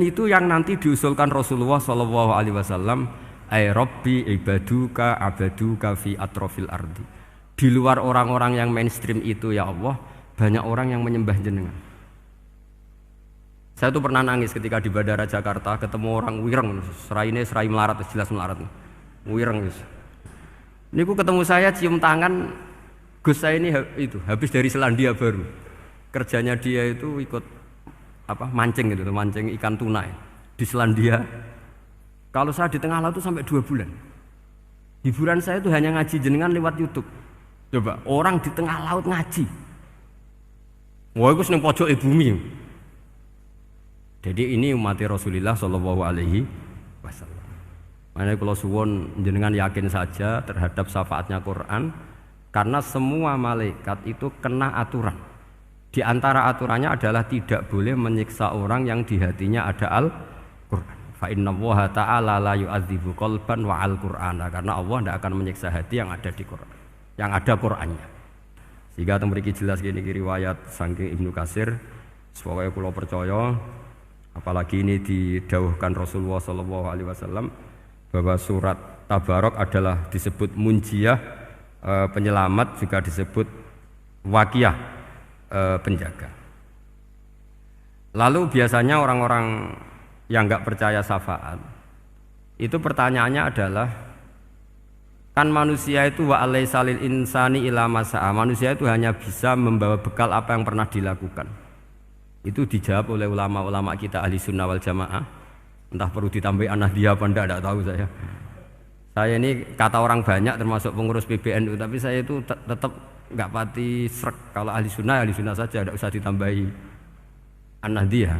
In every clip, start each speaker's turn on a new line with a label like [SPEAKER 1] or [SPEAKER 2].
[SPEAKER 1] Itu yang nanti diusulkan Rasulullah Shallallahu Alaihi Wasallam, ay Robbi ibaduka abaduka fi atrofil ardi. Di luar orang-orang yang mainstream itu ya Allah, banyak orang yang menyembah jenengan. Saya tuh pernah nangis ketika di Bandara Jakarta ketemu orang wireng, serai melarat, jelas melarat, wireng. Ini aku ketemu saya cium tangan, Gus saya ini itu habis dari Selandia Baru, kerjanya dia itu ikut mancing gitu, mancing ikan tuna di Selandia. Kalau saya di tengah laut itu sampai 2 bulan. Hiburan saya itu hanya ngaji jenengan lewat YouTube. Coba orang di tengah laut ngaji. Wah, itu seneng pojok bumi. Jadi ini umat Rasulullah Shallallahu Alaihi Wasallam. Makanya kalau suwon jenengan yakin saja terhadap syafaatnya Quran, karena semua malaikat itu kena aturan. Di antara aturannya adalah tidak boleh menyiksa orang yang di hatinya ada Al-Quran. Fa innallaha ta'ala la yu'adzibu qalban wa al-Qur'ana, karena Allah tidak akan menyiksa hati yang ada di Quran, yang ada Qurannya. Sehingga mriki jelas gini riwayat saking Ibnu Katsir, supaya kula percaya, apalagi ini didhawuhkan Rasulullah sallallahu alaihi wasallam bahwa surat Tabarok adalah disebut munjiyah, penyelamat, juga disebut waqiyah, penjaga. Lalu biasanya orang-orang yang enggak percaya syafaat itu pertanyaannya adalah, kan manusia itu wa alaisalil insani ila masa'a, manusia itu hanya bisa membawa bekal apa yang pernah dilakukan. Itu dijawab oleh ulama-ulama kita ahli sunnah wal jamaah. Entah perlu ditambahi anahdia apa enggak tahu saya. Saya ini kata orang banyak termasuk pengurus PBNU, tapi saya itu tetap enggak pati srek. Kalau ahli sunnah saja, tidak usah ditambahi an-nahdiyah.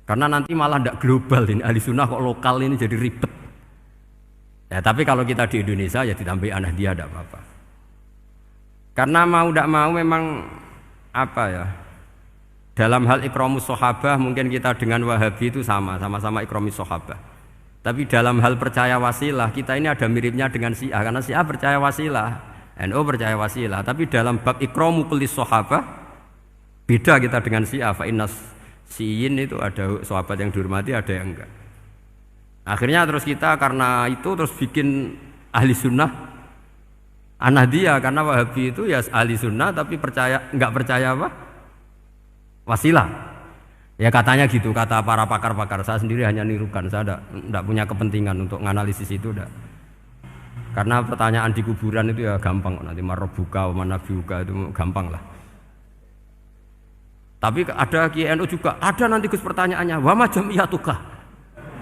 [SPEAKER 1] Karena nanti malah tidak global ini, ahli sunnah kok lokal ini jadi ribet. Ya, tapi kalau kita di Indonesia ya ditambahi an-nahdiyah tidak apa-apa. Karena mau tidak mau memang dalam hal ikramus sahabah mungkin kita dengan Wahabi itu sama-sama ikramus sahabah. Tapi dalam hal percaya wasilah kita ini ada miripnya dengan Syiah, karena Syiah percaya wasilah, NU percaya wasilah, tapi dalam bab ikramu kulli sahabah beda kita dengan Syiah. Fa innas Syiin itu ada sahabat yang dihormati, ada yang enggak. Akhirnya terus kita karena itu terus bikin ahli sunnah an-nahdiyah, karena Wahabi itu ya ahli sunnah tapi enggak percaya wasilah. Ya katanya gitu, kata para pakar-pakar. Saya sendiri hanya nirukan, saya enggak punya kepentingan untuk menganalisis itu enggak. Karena pertanyaan di kuburan itu ya gampang, nanti marbuka wa manabiuka itu gampang lah. Tapi ada KNU juga, ada nanti Gus pertanyaannya, wa ma jamiyatuka.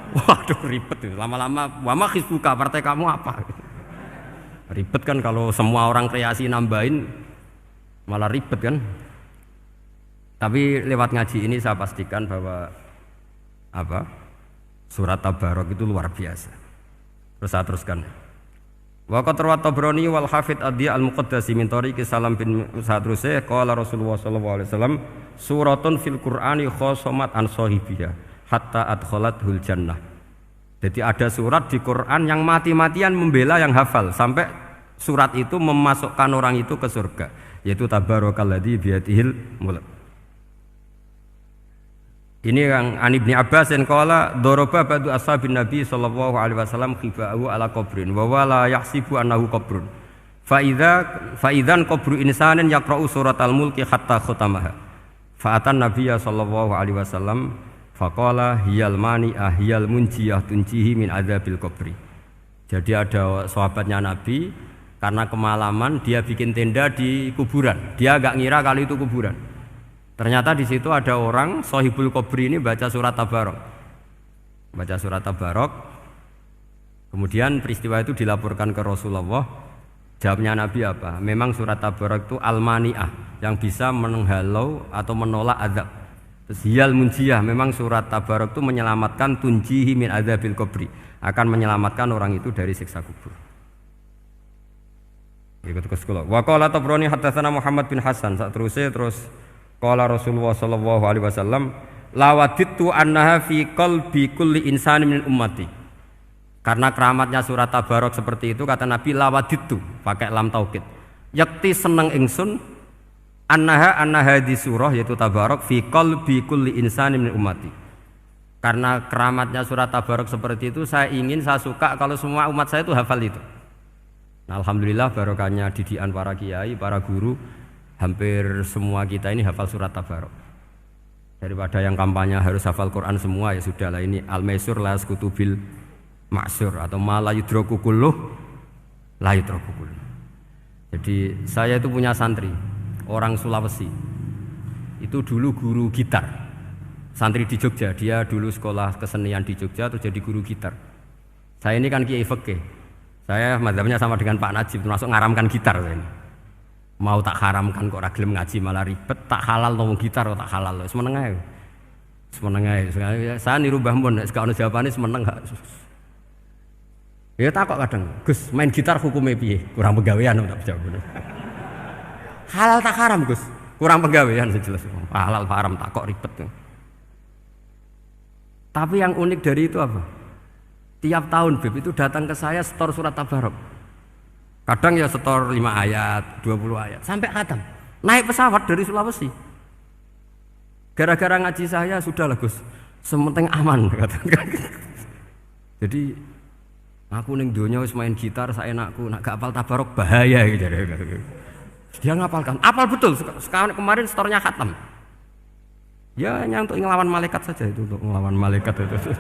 [SPEAKER 1] Waduh ribet itu, lama-lama wa ma hizbuka, partai kamu apa? Ribet kan kalau semua orang kreasi nambahin, malah ribet kan. Tapi lewat ngaji ini saya pastikan bahwa surat Tabarok itu luar biasa. Terus saya teruskan. Wa qad rawat Tabrani wal Hafidz Ad-Diya al-Muqaddasi min tariqi Salam bin Sadrusih qala Rasulullah sallallahu alaihi wasallam suratun fil Qur'ani khosomat an sahibiha hatta adkhalathul jannah. Jadi ada surat di Quran yang mati-matian membela yang hafal sampai surat itu memasukkan orang itu ke surga, yaitu Tabarakalladzi biyadihil mulk. Ini yang An Ibni Abbas yang qala daraba ba'du ashabin Nabi sallallahu alaihi wasallam khifa'u ala qabrin wa wala yahsibu annahu qabrun. Fa idzan qabru insanin yaqra'u suratal mulki hatta khatamaha. Fa atan Nabiyya sallallahu alaihi wasallam faqala hiyal mani'ah hiyal munjiyah tunjihi min adzabil qabri. Jadi ada sahabatnya Nabi, karena kemalaman dia bikin tenda di kuburan. Dia enggak ngira kalau itu kuburan. Ternyata di situ ada orang Sohibul Qabri ini baca surat Tabarok. Kemudian peristiwa itu dilaporkan ke Rasulullah. Jawabnya Nabi apa? Memang surat Tabarok itu al-mani'ah, yang bisa menghalau atau menolak azab. Terus hiyal munjiyah, memang surat Tabarok itu menyelamatkan tunjihi min adzabil qabri, akan menyelamatkan orang itu dari siksa kubur. Ikut ke sekolah. Wa qala Tabrani haddatsana Muhammad bin Hasan. Terus qala Rasulullah sallallahu alaihi wasallam lawadittu annaha fi qalbi kulli insanin min ummati. Karena keramatnya surat Tabarok seperti itu, kata Nabi lawadittu pakai lam taukid. Yakti seneng ingsun annaha di surah yaitu Tabarok fi qalbi kulli insanin min ummati. Karena keramatnya surat Tabarok seperti itu, saya suka kalau semua umat saya itu hafal itu. Nah, alhamdulillah barokahnya didikan para kiai, para guru, hampir semua kita ini hafal surat Tabarok. Daripada yang kampanye harus hafal Quran semua, ya sudahlah, ini al-maisur la yasqutubil ma'sur atau ma la yudraku kulluh la yudraku kulluh. Jadi saya itu punya santri orang Sulawesi. Itu dulu guru gitar. Santri di Jogja, dia dulu sekolah kesenian di Jogja terus jadi guru gitar. Saya ini kan kiai fikih. Saya mazhabnya sama dengan Pak Najib, termasuk ngaramkan gitar saya ini. Mau tak haramkan kok ora gelem ngaji malah ribet, tak halal to gitar kok tak halal. Semeneng ae. Semeneng ae. Saya niru Mbah Mun nek gak ono jawabane semeneng gak. Ya takok kadang, Gus, main gitar hukumnya piye? Kurang penggawean tak jawab. Halal tak haram, Gus? Kurang penggawean jelas. Halal haram takok ribet. Tapi yang unik dari itu apa? Tiap tahun Beb itu datang ke saya setor surat Tabarok. Kadang ya setor 5 ayat, 20 ayat, sampai khatam. Naik pesawat dari Sulawesi. Gara-gara ngaji saya, sudahlah Gus, sementing aman. Jadi, aku ning donya wis main gitar, saya enakku, nak gak apal Tabarok bahaya gitu. Dia ngapalkan, apal betul, sekarang kemarin setornya khatam. Ya hanya untuk ngelawan malaikat saja itu, untuk ngelawan malaikat itu.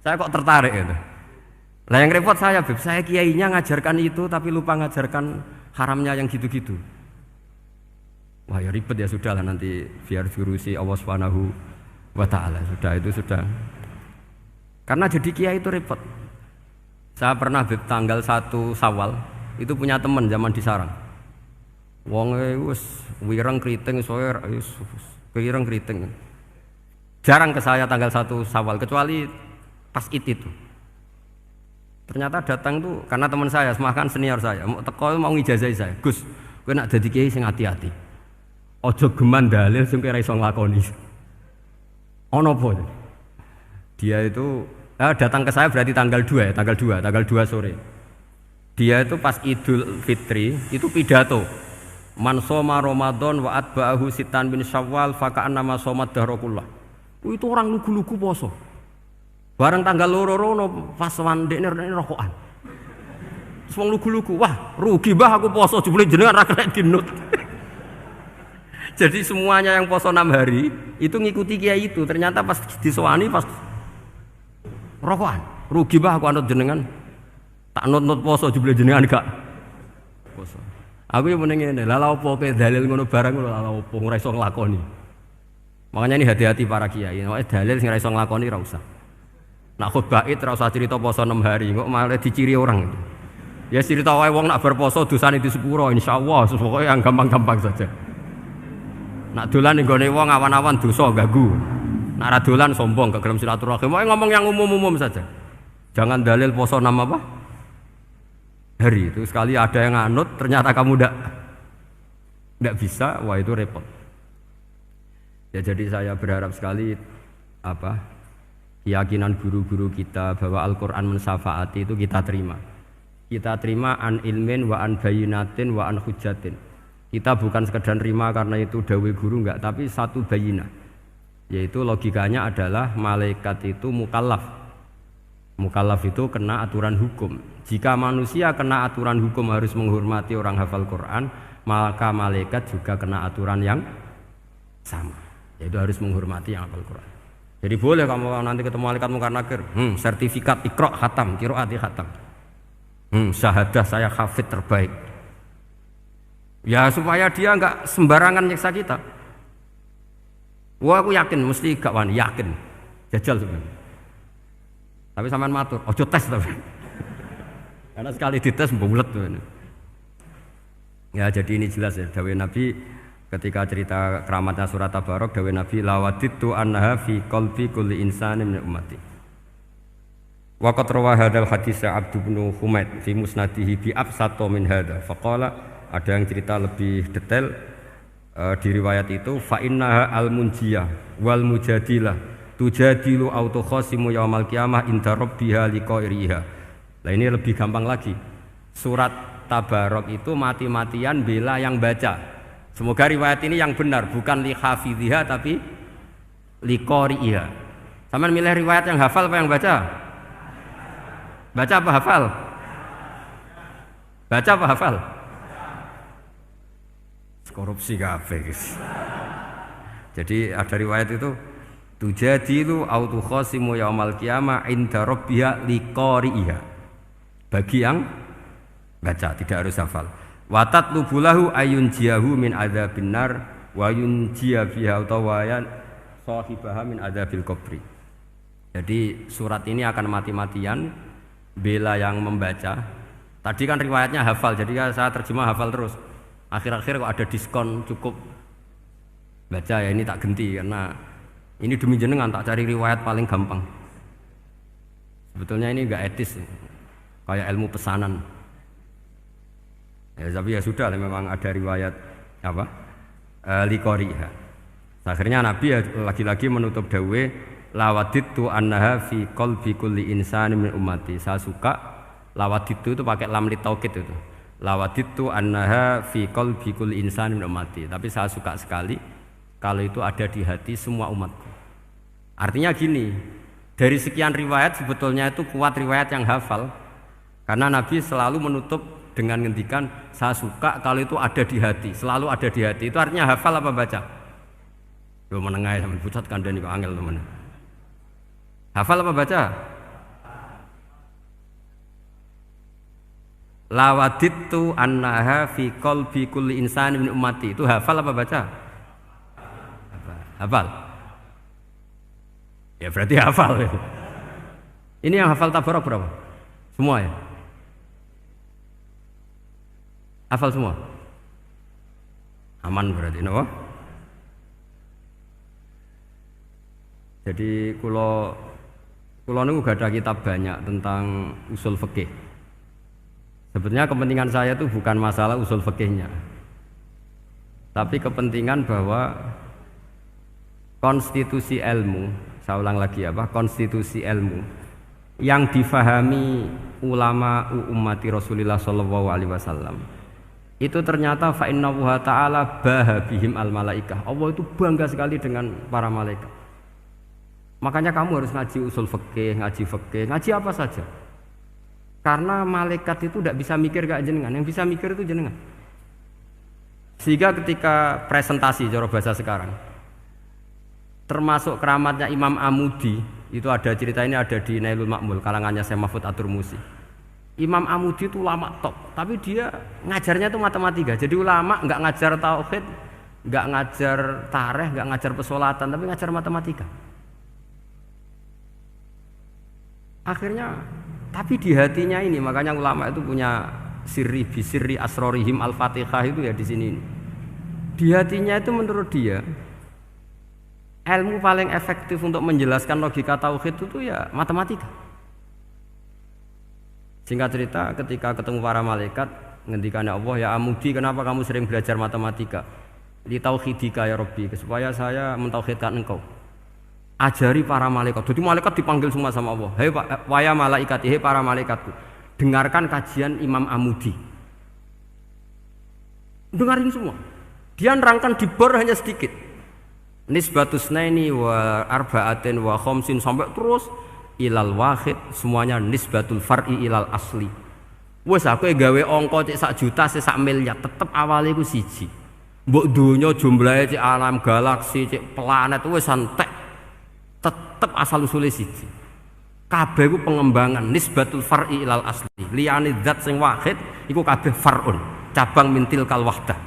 [SPEAKER 1] Saya kok tertarik gitu. Lah yang repot saya, Beb, saya kiainya ngajarkan itu tapi lupa ngajarkan haramnya yang gitu-gitu. Wah ya ribet ya, sudahlah nanti biar diurusi Allah Subhanahu wa taala. Sudah itu sudah. Karena jadi kiai itu repot. Saya pernah Beb tanggal 1 Syawal itu punya teman zaman di Sarang. Wonge wis wireng kriting soe wis wireng kriting. Jarang ke saya tanggal 1 Syawal kecuali pas itu. Ternyata datang tuh karena teman saya, semakan senior saya, mau teko mau ngijazah saya. Gus, kowe nak dadi kiai sing hati-hati. Aja geman dalil sing ora iso nglakoni. Ono apa? Dia itu datang ke saya berarti tanggal 2 ya, tanggal 2 sore. Dia itu pas Idul Fitri itu pidato. Man shoma Ramadan wa atba'ahu sitan bin Syawal fa ka'annama shomat dahrakullah. Itu orang lugu-lugu poso. Bareng tanggal loro-loro pas wandekne rokokan. Terus wong lugu-lugu, wah rugi mbah aku poso jebule jenengan ra kena dinut. Jadi semuanya yang poso 6 hari itu ngikuti kiai itu. Ternyata pas disowani pas rokokan, rugi mbah aku anut jenengan. Tak nut-nut poso jebule jenengan gak poso. Aku yo meneng ngene, lha opo kowe dalil ngono barang ngono lha opo ora iso nglakoni. Makanya ini hati-hati para kiai, nek dalil sing ora iso nglakoni ora usah. Nak khutbah id ora usah cerita poso 6 hari, kok malah diciri orang. Ya cerita wae wong nak berposo dosane di sepuro insyaallah, pokoke yang gampang-gampang saja. Nak dolan ning gone wong awan-awan dosa ganggu. Nak ra dolan sombong gak gelem silaturahim. Pokoke ngomong yang umum-umum saja. Jangan dalil poso 6 apa? Hari itu sekali ada yang nganut ternyata kamu ndak bisa, wah itu repot. Ya jadi saya berharap sekali keyakinan guru-guru kita bahwa Al-Quran mensyafaati itu kita terima. Kita terima an ilmin wa an bayinatin wa an hujatin. Kita bukan sekedar terima karena itu dawe guru enggak, tapi satu bayinah. Yaitu logikanya adalah malaikat itu mukallaf. Mukallaf itu kena aturan hukum. Jika manusia kena aturan hukum harus menghormati orang hafal Quran, maka malaikat juga kena aturan yang sama. Yaitu harus menghormati yang hafal Quran. Jadi boleh kamu nanti ketemu malaikat mungkar nakir, sertifikat Iqra khatam, qiraati khatam. Syahadah saya hafid terbaik. Ya supaya dia enggak sembarangan nyiksa kita. Wah aku yakin mesti gak wani, yakin. Jajal sebenarnya. Tapi sampean matur, ojo tes tapi. Karena sekali dites bulet tuh. Ya jadi ini jelas ya dawuh Nabi ketika cerita keramatnya surat Tabarok, dawuh Nabi lawaditu annaha fi qalbi kulli insanin min ummati. Wa qad rawa hadzal hadits Abdu bin Humaid fi musnadihi bi absato min hadza. Faqala ada yang cerita lebih detail di riwayat itu fa innaha al munjiyah wal mujadilah tujadilu auto khasimu yaumal qiyamah inda rabbiha liqairiha. Nah ini lebih gampang lagi. Surat Tabarok itu mati-matian bela yang baca. Semoga riwayat ini yang benar, bukan li hafidhiha tapi li qari'iha. Sampean milih riwayat yang hafal apa yang baca? Baca apa hafal? Baca apa hafal? Korupsi kabeh. Jadi ada riwayat itu tujadilu au tukhasimu yaumal qiyamah inda rabbiha liqari'iha. Bagi yang baca, tidak harus hafal. Wa tatlubulahu ayun jiyahu min adzabin nar wa yunjiya biha utawayan sahibaha min adzabil qabri. Jadi surat ini akan mati-matian bela yang membaca. Tadi kan riwayatnya hafal, jadi saya terjemah hafal terus. Akhir-akhir kok ada diskon cukup baca ya, ini tak ganti karena ini demi jenengan tak cari riwayat paling gampang. Sebetulnya ini enggak etis, kayak ilmu pesanan. Ya, tapi ya sudah, memang ada riwayat apa? Liqariha. Akhirnya Nabi ya lagi-lagi menutup dawe lawaditu annaha fi qalbi kulli insani min ummati. Saya suka lawaditu itu pakai lam li taukid itu. Lawaditu annaha fi qalbi kulli insani min ummati. Tapi saya suka sekali kalau itu ada di hati semua umatku. Artinya gini, dari sekian riwayat sebetulnya itu kuat riwayat yang hafal. Karena Nabi selalu menutup dengan ngendikan saya suka kalau itu ada di hati, selalu ada di hati. Itu artinya hafal apa baca? Loh menengah sampai pucat kandani kok angel teman. Hafal apa baca? Lawaditu annaha fi qalbi kulli insani min ummati. Itu hafal apa baca? Hafal. Ya berarti hafal. Ini yang hafal tabarok berapa? Semua ya? Hafal semua? Aman berarti, no? Jadi kulo niku gak ada kitab banyak tentang usul fikih. Sebetulnya kepentingan saya itu bukan masalah usul fikihnya, tapi kepentingan bahwa konstitusi ilmu, saya ulang lagi apa? Konstitusi ilmu yang difahami ulama ummati Rasulullah sallallahu alaihi wasallam itu ternyata fa innahu ta'ala bahabihim al malaikah. Allah itu bangga sekali dengan para malaikat. Makanya kamu harus ngaji usul fikih, ngaji apa saja. Karena malaikat itu tidak bisa mikir gak jenengan, yang bisa mikir itu jenengan. Sehingga ketika presentasi cara bahasa sekarang, termasuk keramatnya Imam Amudi, itu ada cerita ini ada di Nailul Ma'mul kalangannya Syekh Mahfud At-Turmusi. Imam Amudi itu ulama top, tapi dia ngajarnya itu matematika. Jadi ulama nggak ngajar tauhid, nggak ngajar tarikh, nggak ngajar pesolatan, tapi ngajar matematika. Akhirnya, tapi di hatinya ini, makanya ulama itu punya sirri asrorihim al-fatihah itu ya di sini. Di hatinya itu menurut dia ilmu paling efektif untuk menjelaskan logika tauhid itu ya matematika. Singkat cerita, ketika ketemu para malaikat, ngendikannya Allah, ya Amudi, kenapa kamu sering belajar matematika? Li tauhidika ya Rabbi, supaya saya mentauhidkan engkau. Ajari para malaikat. Jadi malaikat dipanggil semua sama Allah. Hei waya malaikati, hei para malaikatku, dengarkan kajian Imam Amudi. Dengarin semua. Dia nerangkan di bor hanya sedikit. Nisbatus naini wa arba'atin wa khamsin sampai terus ilal wahid, semuanya nisbatul far'i ilal asli. Wes aku gawe angka cek 1 juta cek 1 miliar, tetep awalnya iku siji. Mbok donya jumlahe cek alam galaksi cek planet wes santek, tetep asal usule siji. Kabeh iku pengembangan nisbatul far'i ilal asli. Liyane zat sing wahid iku kabeh far'un, cabang mintil kal wahdah.